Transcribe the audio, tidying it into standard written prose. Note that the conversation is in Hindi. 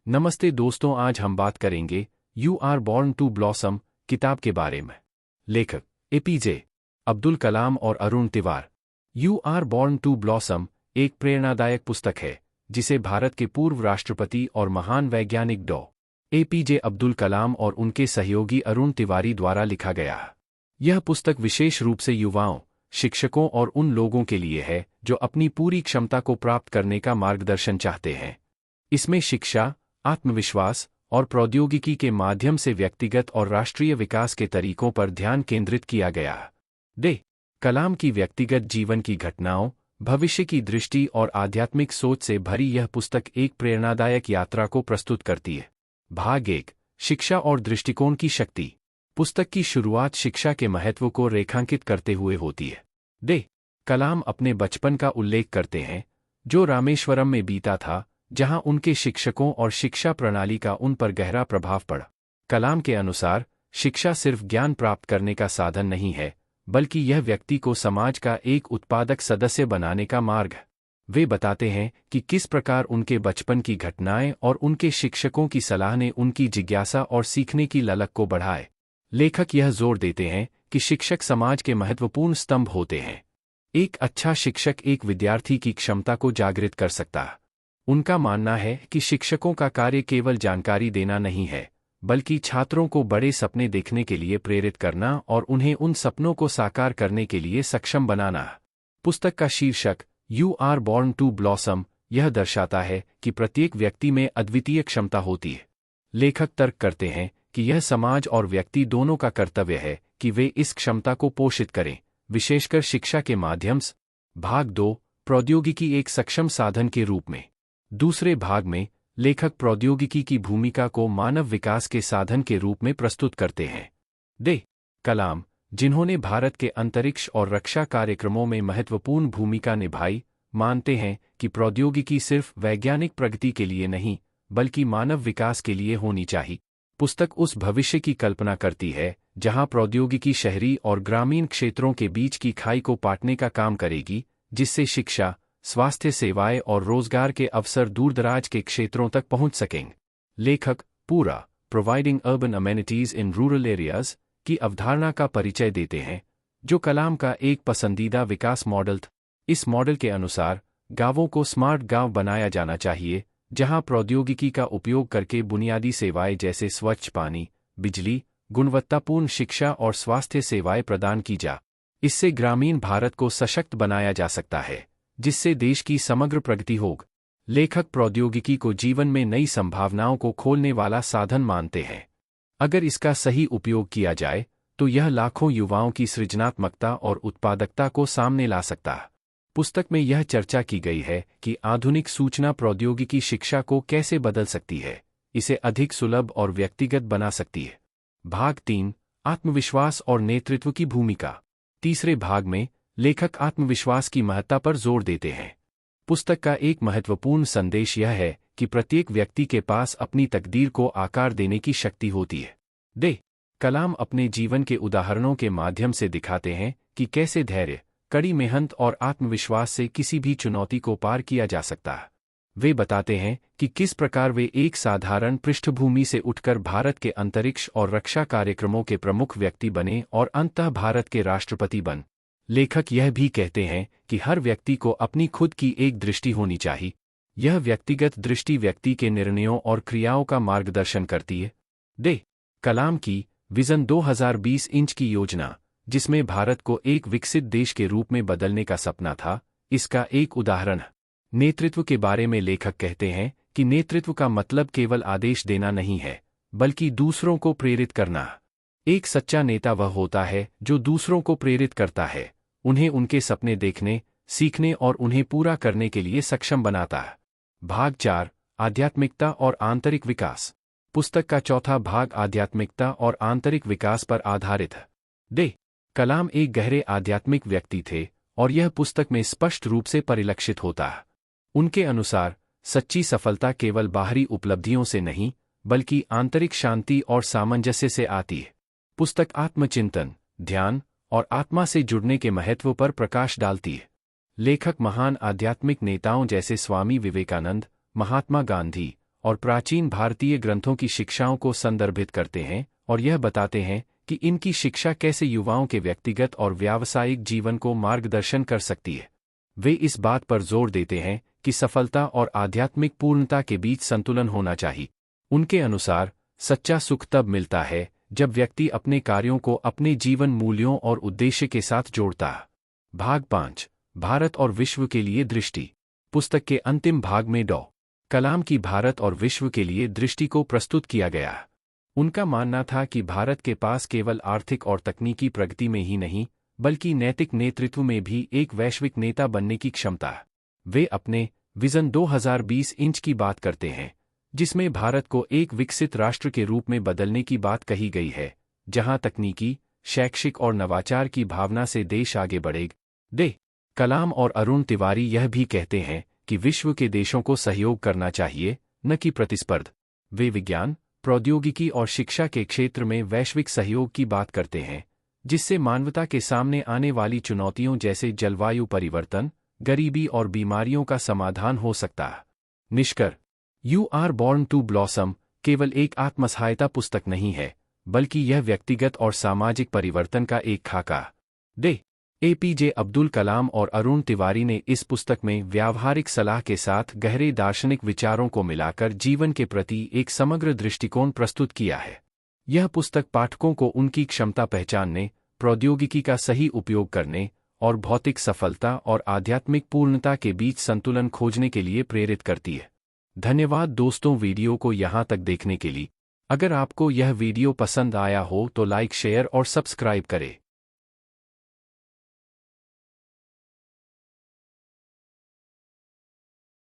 नमस्ते दोस्तों, आज हम बात करेंगे you are born to blossom किताब के बारे में। लेखक एपीजे अब्दुल कलाम और Arun Tiwar. You are born to blossom एक प्रेरणादायक पुस्तक है जिसे भारत के पूर्व राष्ट्रपति और महान वैज्ञानिक डॉ. एपीजे अब्दुल कलाम और उनके सहयोगी अरुण तिवारी द्वारा लिखा गया है। यह पुस्तक विशेष रूप से युवाओं, शिक्षकों और उन लोगों के लिए है जो अपनी पूरी क्षमता को प्राप्त करने का मार्गदर्शन चाहते हैं। इसमें शिक्षा, आत्मविश्वास और प्रौद्योगिकी के माध्यम से व्यक्तिगत और राष्ट्रीय विकास के तरीकों पर ध्यान केंद्रित किया गया है। डॉ. कलाम की व्यक्तिगत जीवन की घटनाओं, भविष्य की दृष्टि और आध्यात्मिक सोच से भरी यह पुस्तक एक प्रेरणादायक यात्रा को प्रस्तुत करती है। भाग 1, शिक्षा और दृष्टिकोण की शक्ति। पुस्तक की शुरुआत शिक्षा के महत्व को रेखांकित करते हुए होती है। डॉ. कलाम अपने बचपन का उल्लेख करते हैं, जो रामेश्वरम में बीता था, जहां उनके शिक्षकों और शिक्षा प्रणाली का उन पर गहरा प्रभाव पड़ा। कलाम के अनुसार शिक्षा सिर्फ ज्ञान प्राप्त करने का साधन नहीं है, बल्कि यह व्यक्ति को समाज का एक उत्पादक सदस्य बनाने का मार्ग है। वे बताते हैं कि किस प्रकार उनके बचपन की घटनाएं और उनके शिक्षकों की सलाह ने उनकी जिज्ञासा और सीखने की ललक को बढ़ाए। लेखक यह जोर देते हैं कि शिक्षक समाज के महत्वपूर्ण स्तंभ होते हैं। एक अच्छा शिक्षक एक विद्यार्थी की क्षमता को जागृत कर सकता है। उनका मानना है कि शिक्षकों का कार्य केवल जानकारी देना नहीं है, बल्कि छात्रों को बड़े सपने देखने के लिए प्रेरित करना और उन्हें उन सपनों को साकार करने के लिए सक्षम बनाना। पुस्तक का शीर्षक you are born to blossom यह दर्शाता है कि प्रत्येक व्यक्ति में अद्वितीय क्षमता होती है। लेखक तर्क करते हैं कि यह समाज और व्यक्ति दोनों का कर्तव्य है कि वे इस क्षमता को पोषित करें, विशेषकर शिक्षा के माध्यम से। भाग 2, प्रौद्योगिकी एक सक्षम साधन के रूप में। दूसरे भाग में लेखक प्रौद्योगिकी की भूमिका को मानव विकास के साधन के रूप में प्रस्तुत करते हैं। डॉ. कलाम, जिन्होंने भारत के अंतरिक्ष और रक्षा कार्यक्रमों में महत्वपूर्ण भूमिका निभाई, मानते हैं कि प्रौद्योगिकी सिर्फ वैज्ञानिक प्रगति के लिए नहीं, बल्कि मानव विकास के लिए होनी चाहिए। पुस्तक उस भविष्य की कल्पना करती है जहां प्रौद्योगिकी शहरी और ग्रामीण क्षेत्रों के बीच की खाई को पाटने का काम करेगी, जिससे शिक्षा, स्वास्थ्य सेवाएं और रोजगार के अवसर दूरदराज के क्षेत्रों तक पहुंच सकेंगे। लेखक पूरा providing urban amenities in rural areas की अवधारणा का परिचय देते हैं, जो कलाम का एक पसंदीदा विकास मॉडल था। इस मॉडल के अनुसार गांवों को स्मार्ट गांव बनाया जाना चाहिए, जहां प्रौद्योगिकी का उपयोग करके बुनियादी सेवाएं जैसे स्वच्छ पानी, बिजली, गुणवत्तापूर्ण शिक्षा और स्वास्थ्य सेवाएं प्रदान की जा। इससे ग्रामीण भारत को सशक्त बनाया जा सकता है, जिससे देश की समग्र प्रगति होगी। लेखक प्रौद्योगिकी को जीवन में नई संभावनाओं को खोलने वाला साधन मानते हैं। अगर इसका सही उपयोग किया जाए तो यह लाखों युवाओं की सृजनात्मकता और उत्पादकता को सामने ला सकता है। पुस्तक में यह चर्चा की गई है कि आधुनिक सूचना प्रौद्योगिकी शिक्षा को कैसे बदल सकती है, इसे अधिक सुलभ और व्यक्तिगत बना सकती है। भाग 3, आत्मविश्वास और नेतृत्व की भूमिका। तीसरे भाग में लेखक आत्मविश्वास की महत्ता पर जोर देते हैं। पुस्तक का एक महत्वपूर्ण संदेश यह है कि प्रत्येक व्यक्ति के पास अपनी तकदीर को आकार देने की शक्ति होती है। डॉ. कलाम अपने जीवन के उदाहरणों के माध्यम से दिखाते हैं कि कैसे धैर्य, कड़ी मेहनत और आत्मविश्वास से किसी भी चुनौती को पार किया जा सकता है। वे बताते हैं कि किस प्रकार वे एक साधारण पृष्ठभूमि से उठकर भारत के अंतरिक्ष और रक्षा कार्यक्रमों के प्रमुख व्यक्ति बने और अंततः भारत के राष्ट्रपति बन। लेखक यह भी कहते हैं कि हर व्यक्ति को अपनी खुद की एक दृष्टि होनी चाहिए। यह व्यक्तिगत दृष्टि व्यक्ति के निर्णयों और क्रियाओं का मार्गदर्शन करती है। डॉ. कलाम की विजन 2020 इंच की योजना, जिसमें भारत को एक विकसित देश के रूप में बदलने का सपना था, इसका एक उदाहरण है। नेतृत्व के बारे में लेखक कहते हैं कि नेतृत्व का मतलब केवल आदेश देना नहीं है, बल्कि दूसरों को प्रेरित करना। एक सच्चा नेता वह होता है जो दूसरों को प्रेरित करता है, उन्हें उनके सपने देखने, सीखने और उन्हें पूरा करने के लिए सक्षम बनाता है। भाग 4, आध्यात्मिकता और आंतरिक विकास। पुस्तक का चौथा भाग आध्यात्मिकता और आंतरिक विकास पर आधारित है। डॉ. कलाम एक गहरे आध्यात्मिक व्यक्ति थे और यह पुस्तक में स्पष्ट रूप से परिलक्षित होता है। उनके अनुसार सच्ची सफलता केवल बाहरी उपलब्धियों से नहीं, बल्कि आंतरिक शांति और सामंजस्य से आती है। पुस्तक आत्मचिंतन, ध्यान और आत्मा से जुड़ने के महत्व पर प्रकाश डालती है। लेखक महान आध्यात्मिक नेताओं जैसे स्वामी विवेकानंद, महात्मा गांधी और प्राचीन भारतीय ग्रंथों की शिक्षाओं को संदर्भित करते हैं और यह बताते हैं कि इनकी शिक्षा कैसे युवाओं के व्यक्तिगत और व्यावसायिक जीवन को मार्गदर्शन कर सकती है। वे इस बात पर जोर देते हैं कि सफलता और आध्यात्मिक पूर्णता के बीच संतुलन होना चाहिए। उनके अनुसार सच्चा सुख तब मिलता है जब व्यक्ति अपने कार्यों को अपने जीवन मूल्यों और उद्देश्य के साथ जोड़ता है। भाग 5, भारत और विश्व के लिए दृष्टि। पुस्तक के अंतिम भाग में डॉ. कलाम की भारत और विश्व के लिए दृष्टि को प्रस्तुत किया गया। उनका मानना था कि भारत के पास केवल आर्थिक और तकनीकी प्रगति में ही नहीं, बल्कि नैतिक नेतृत्व में भी एक वैश्विक नेता बनने की क्षमता है। वे अपने विजन 2020 इंच की बात करते हैं, जिसमें भारत को एक विकसित राष्ट्र के रूप में बदलने की बात कही गई है, जहां तकनीकी, शैक्षिक और नवाचार की भावना से देश आगे बढ़ेगा। डॉ. कलाम और अरुण तिवारी यह भी कहते हैं कि विश्व के देशों को सहयोग करना चाहिए, न कि प्रतिस्पर्धा। वे विज्ञान, प्रौद्योगिकी और शिक्षा के क्षेत्र में वैश्विक सहयोग की बात करते हैं, जिससे मानवता के सामने आने वाली चुनौतियों जैसे जलवायु परिवर्तन, गरीबी और बीमारियों का समाधान हो सकता है। निष्कर्ष: you are born to blossom केवल एक आत्मसहायता पुस्तक नहीं है, बल्कि यह व्यक्तिगत और सामाजिक परिवर्तन का एक खाका। डॉ. एपीजे अब्दुल कलाम और अरुण तिवारी ने इस पुस्तक में व्यावहारिक सलाह के साथ गहरे दार्शनिक विचारों को मिलाकर जीवन के प्रति एक समग्र दृष्टिकोण प्रस्तुत किया है। यह पुस्तक पाठकों को उनकी क्षमता पहचानने, प्रौद्योगिकी का सही उपयोग करने और भौतिक सफलता और आध्यात्मिक पूर्णता के बीच संतुलन खोजने के लिए प्रेरित करती है। धन्यवाद दोस्तों वीडियो को यहाँ तक देखने के लिए। अगर आपको यह वीडियो पसंद आया हो तो लाइक, शेयर और सब्सक्राइब करें।